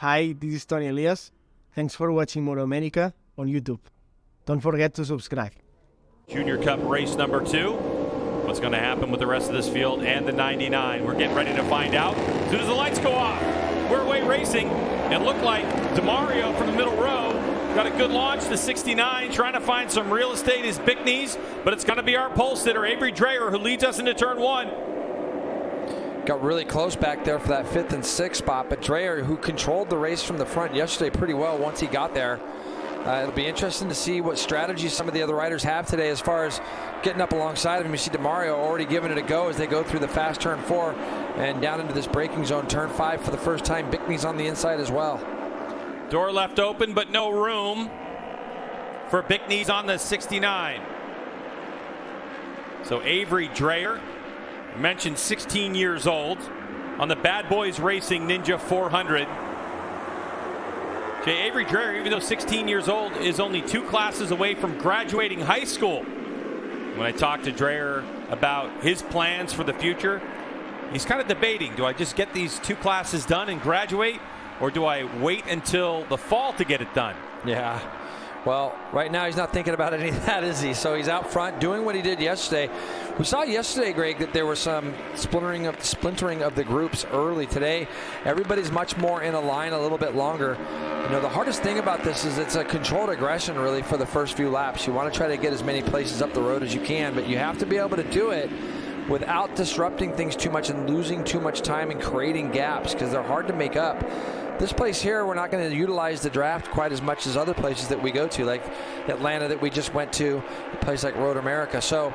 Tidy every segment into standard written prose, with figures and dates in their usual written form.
Hi, this is Tony Elias. Thanks for watching MotoAmerica on YouTube. Don't forget to subscribe. Junior Cup race number 2. What's going to happen with the rest of this field and the 99? We're getting ready to find out as soon as the lights go off. We're away racing. It looked like DeMario from the middle row got a good launch. The 69 trying to find some real estate is Bickney's, but it's going to be our pole sitter, Avery Dreyer, who leads us into turn 1. Got really close back there for that 5th and 6th spot, but Dreyer, who controlled the race from the front yesterday pretty well once he got there. It'll be interesting to see what strategies some of the other riders have today as far as getting up alongside of him. You see DeMario already giving it a go as they go through the fast turn 4 and down into this braking zone, turn 5 for the first time. Bickney's on the inside as well. Door left open, but no room for Bickney's on the 69. So Avery Dreyer, mentioned 16 years old, on the Bad Boys Racing Ninja 400. Avery Dreyer, even though 16 years old, is only 2 classes away from graduating high school. When I talked to Dreyer about his plans for the future, he's kind of debating, do I just get these 2 classes done and graduate, or do I wait until the fall to get it done? Yeah. Well, right now he's not thinking about any of that, is he? So he's out front doing what he did yesterday. We saw yesterday, Greg, that there was some splintering of the groups early. Today, everybody's much more in a line a little bit longer. You know, the hardest thing about this is it's a controlled aggression, really, for the first few laps. You want to try to get as many places up the road as you can, but you have to be able to do it without disrupting things too much and losing too much time and creating gaps, because they're hard to make up. This place here, we're not going to utilize the draft quite as much as other places that we go to, like Atlanta that we just went to, a place like MotoAmerica. So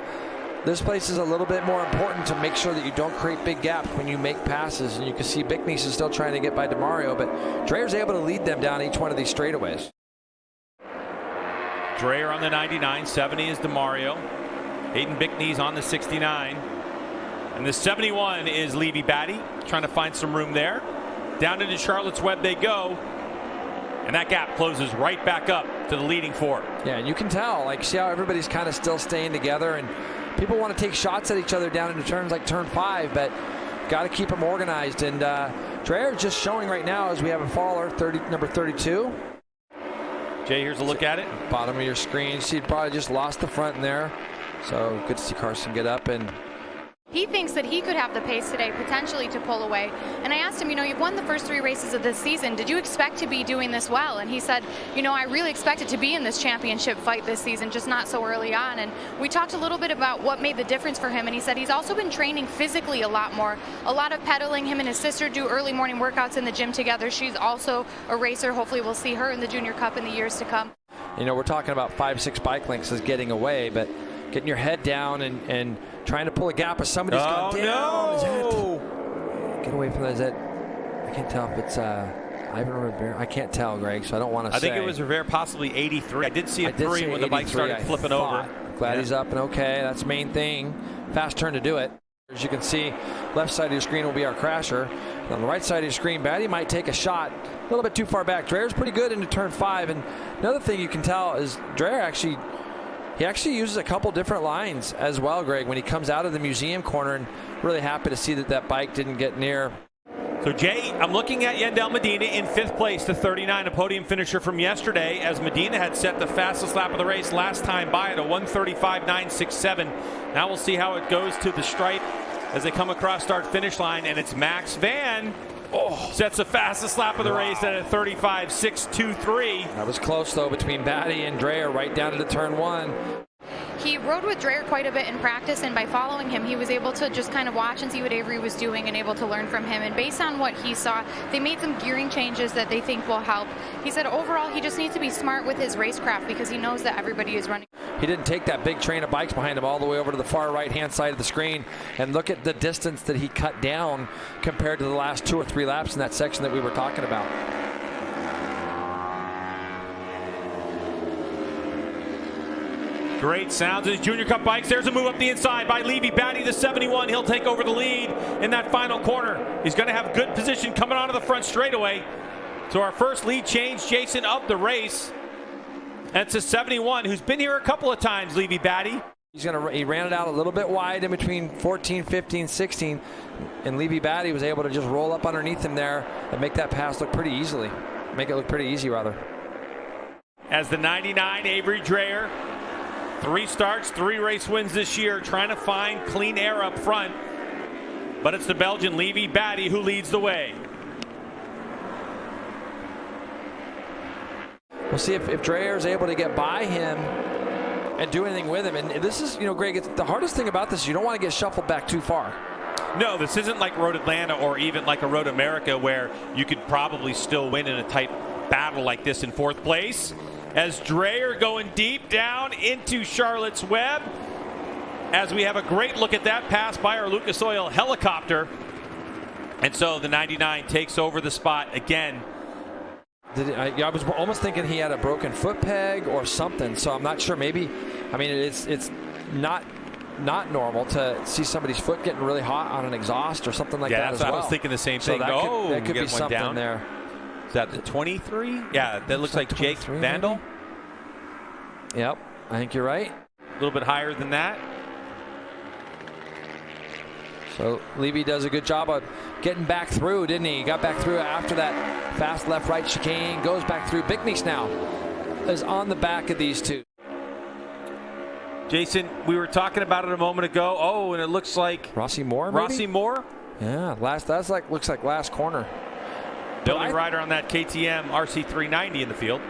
this place is a little bit more important to make sure that you don't create big gaps when you make passes. And you can see Bickney's is still trying to get by DeMario, but Dreyer's able to lead them down each one of these straightaways. Dreyer on the 99, 70 is DeMario. Hayden Bickney's on the 69. And the 71 is Levy Batty, trying to find some room there. Down into Charlotte's Web they go, and that gap closes right back up to the leading 4. Yeah, and you can tell, like, see how everybody's kind of still staying together, and people want to take shots at each other down into turns like turn 5, but got to keep them organized. And Dreyer just showing right now as we have a faller, number 32. Jay, here's a look at it. Bottom of your screen, see, probably just lost the front in there. So good to see Carson get up and. He thinks that he could have the pace today, potentially to pull away. And I asked him, you know, you've won the first 3 races of this season. Did you expect to be doing this well? And he said, you know, I really expected to be in this championship fight this season, just not so early on. And we talked a little bit about what made the difference for him. And he said he's also been training physically a lot more. A lot of pedaling. Him and his sister do early morning workouts in the gym together. She's also a racer. Hopefully we'll see her in the Junior Cup in the years to come. You know, we're talking about 5-6 bike lengths as getting away, but getting your head down and trying to pull a gap as somebody's gone down. No. Get away from that. Is that, I can't tell if it's Ivan Rivera. I can't tell, Greg, so I don't want to say. I think it was Rivera, possibly 83. I did see a 3 when the bike started flipping over. Glad he's up and okay. That's the main thing. Fast turn to do it. As you can see, left side of your screen will be our crasher. On the right side of your screen, Batty might take a shot a little bit too far back. Dreyer's pretty good into turn 5. And another thing you can tell is Dreyer actually uses a couple different lines as well, Greg, when he comes out of the museum corner, and really happy to see that that bike didn't get near. So, Jay, I'm looking at Yandel Medina in 5th place, the 39, a podium finisher from yesterday, as Medina had set the fastest lap of the race last time by at a 1:35.967. Now we'll see how it goes to the stripe as they come across start-finish line, and it's Max Van. Sets the fastest lap of the race at a 35.623. That was close, though, between Batty and Dreyer right down into turn 1. He rode with Dreyer quite a bit in practice, and by following him, he was able to just kind of watch and see what Avery was doing and able to learn from him. And based on what he saw, they made some gearing changes that they think will help. He said overall he just needs to be smart with his racecraft because he knows that everybody is running. He didn't take that big train of bikes behind him all the way over to the far right-hand side of the screen. And look at the distance that he cut down compared to the last 2 or 3 laps in that section that we were talking about. Great sounds of his Junior Cup bikes. There's a move up the inside by Levy Batty, the 71. He'll take over the lead in that final corner. He's going to have good position coming onto the front straightaway. So our first lead change, Jason, of the race. That's a 71 who's been here a couple of times, Levy Batty. He ran it out a little bit wide in between 14, 15, 16, and Levy Batty was able to just roll up underneath him there and make that pass look pretty easily. Make it look pretty easy, rather. As the 99, Avery Dreyer, 3 starts, 3 race wins this year, trying to find clean air up front. But it's the Belgian Levy Batty who leads the way. We'll see if Dreyer is able to get by him and do anything with him. And this is, Greg, it's the hardest thing about this. You don't want to get shuffled back too far. No, this isn't like Road Atlanta or even like a Road America where you could probably still win in a tight battle like this in 4th place. As Dreyer going deep down into Charlotte's Web. As we have a great look at that pass by our Lucas Oil helicopter. And so the 99 takes over the spot again. I was almost thinking he had a broken foot peg or something, so I'm not sure. Maybe, it's not normal to see somebody's foot getting really hot on an exhaust or something like that as well. I was thinking the same thing. So that could be something down there. Is that the 23? Yeah, that looks like Jake Vandal. Maybe? Yep, I think you're right. A little bit higher than that. So Levy does a good job of getting back through, didn't he? He got back through after that fast left-right chicane, goes back through. Bickney's now is on the back of these two. Jason, we were talking about it a moment ago. Oh, and it looks like Rossi Moore, maybe? Rossi Moore? Yeah, looks like last corner. Billy Ryder on that KTM RC390 in the field.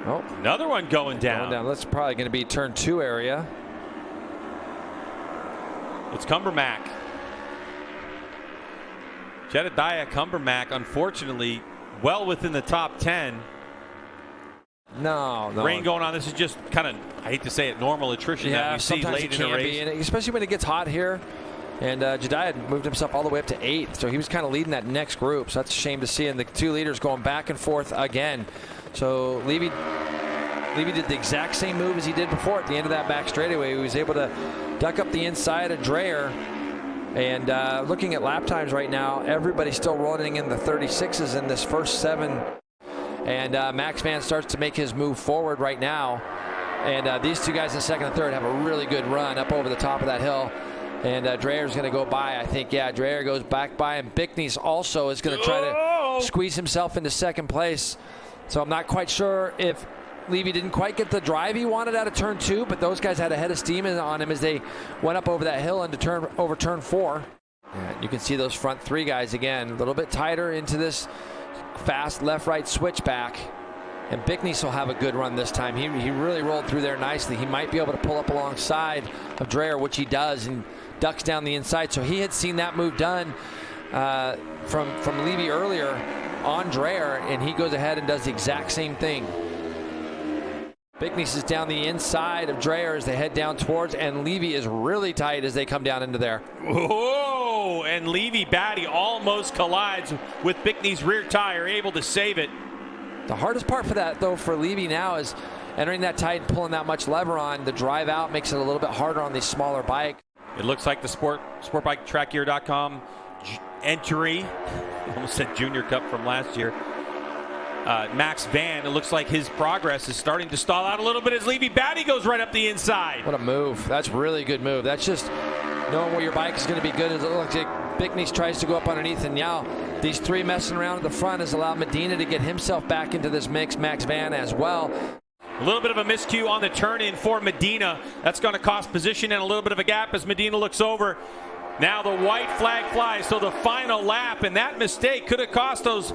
Oh, another one going down. That's probably going to be turn 2 area. It's Cumbermack. Jedediah Cumbermack, unfortunately, well within the top 10. No. Rain going on. This is just kind of, I hate to say it, normal attrition that we see late in the race. And especially when it gets hot here. And Jedediah moved himself all the way up to 8th. So he was kind of leading that next group. So that's a shame to see. And the 2 leaders going back and forth again. So Levy did the exact same move as he did before at the end of that back straightaway. He was able to duck up the inside of Dreyer. And looking at lap times right now, everybody's still running in the 36s in this first 7. And Max Van starts to make his move forward right now. And these 2 guys in 2nd and 3rd have a really good run up over the top of that hill. And Dreyer's going to go by, I think. Yeah, Dreyer goes back by, and Bickney's also is going to try to squeeze himself into 2nd place. So I'm not quite sure if Levy didn't quite get the drive he wanted out of turn 2, but those guys had a head of steam on him as they went up over that hill into turn 4. And you can see those front 3 guys again, a little bit tighter into this fast left-right switchback. And Bickney will have a good run this time. He really rolled through there nicely. He might be able to pull up alongside of Dreyer, which he does, and ducks down the inside. So he had seen that move done from Levy earlier on Dreyer, and he goes ahead and does the exact same thing. Bickney is down the inside of Dreyer as they head down towards, and Levy is really tight as they come down into there. Whoa! And Levy Batty almost collides with Bickney's rear tire, able to save it. The hardest part for that, though, for Levy now is entering that tight and pulling that much lever on. The drive out makes it a little bit harder on these smaller bike. It looks like the SportBikeTrackGear.com entry, almost said Junior Cup from last year. Max Van, it looks like his progress is starting to stall out a little bit as Levy Batty goes right up the inside. What a move. That's a really good move. That's just knowing where your bike is going to be good. As it looks like Bickney tries to go up underneath, and now these 3 messing around at the front has allowed Medina to get himself back into this mix. Max Van as well. A little bit of a miscue on the turn-in for Medina. That's going to cost position and a little bit of a gap as Medina looks over. Now the white flag flies, so the final lap, and that mistake could have cost those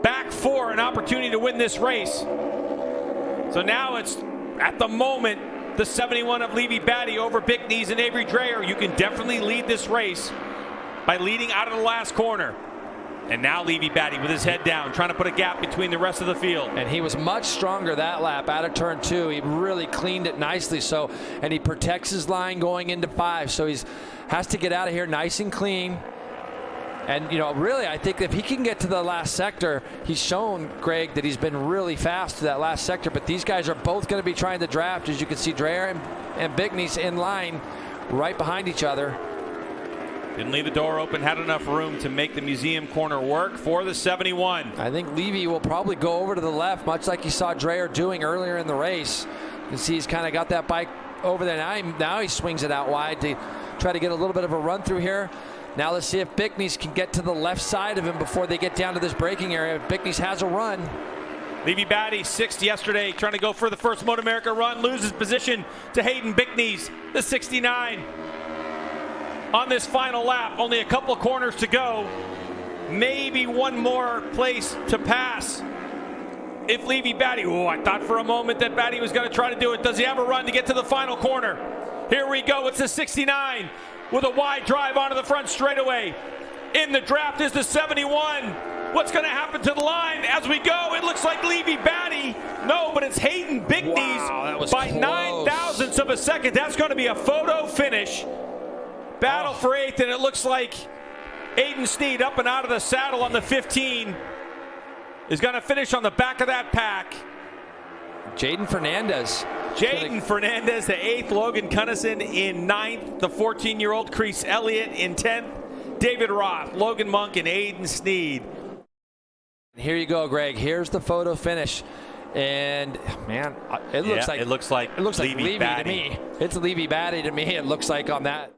back 4 an opportunity to win this race. So now it's, at the moment, the 71 of Levy Batty over Bickney's and Avery Dreyer. You can definitely lead this race by leading out of the last corner. And now Levy Batty with his head down, trying to put a gap between the rest of the field. And he was much stronger that lap out of turn 2. He really cleaned it nicely. So, and he protects his line going into 5. So he has to get out of here nice and clean. And, really, I think if he can get to the last sector, he's shown, Greg, that he's been really fast to that last sector. But these guys are both going to be trying to draft. As you can see, Dreyer and Bickney's in line right behind each other. Didn't leave the door open, had enough room to make the museum corner work for the 71. I think Levy will probably go over to the left, much like you saw Dreyer doing earlier in the race. You can see he's kind of got that bike over there. Now he swings it out wide to try to get a little bit of a run through here. Now let's see if Bickney's can get to the left side of him before they get down to this braking area. Bickney's has a run. Levy Batty, 6th yesterday, trying to go for the first MotoAmerica run, loses position to Hayden Bickney's, the 69. On this final lap, only a couple corners to go. Maybe one more place to pass. If Levy Batty, I thought for a moment that Batty was going to try to do it. Does he have a run to get to the final corner? Here we go, it's the 69 with a wide drive onto the front straightaway. In the draft is the 71. What's going to happen to the line as we go? It looks like Levy Batty. No, but it's Hayden Bickney's by 9,000ths of a second. That's going to be a photo finish. Battle for 8th, and it looks like Aiden Sneed up and out of the saddle on the 15 is going to finish on the back of that pack. Jaden Fernandez. Jaden Fernandez, the 8th. Logan Cunnison in 9th. The 14-year-old Crease Elliott in 10th. David Roth, Logan Monk, and Aiden Sneed. Here you go, Greg. Here's the photo finish. And man, it looks like Levy Levy Batty to me. It's Levy Batty to me. It looks like on that.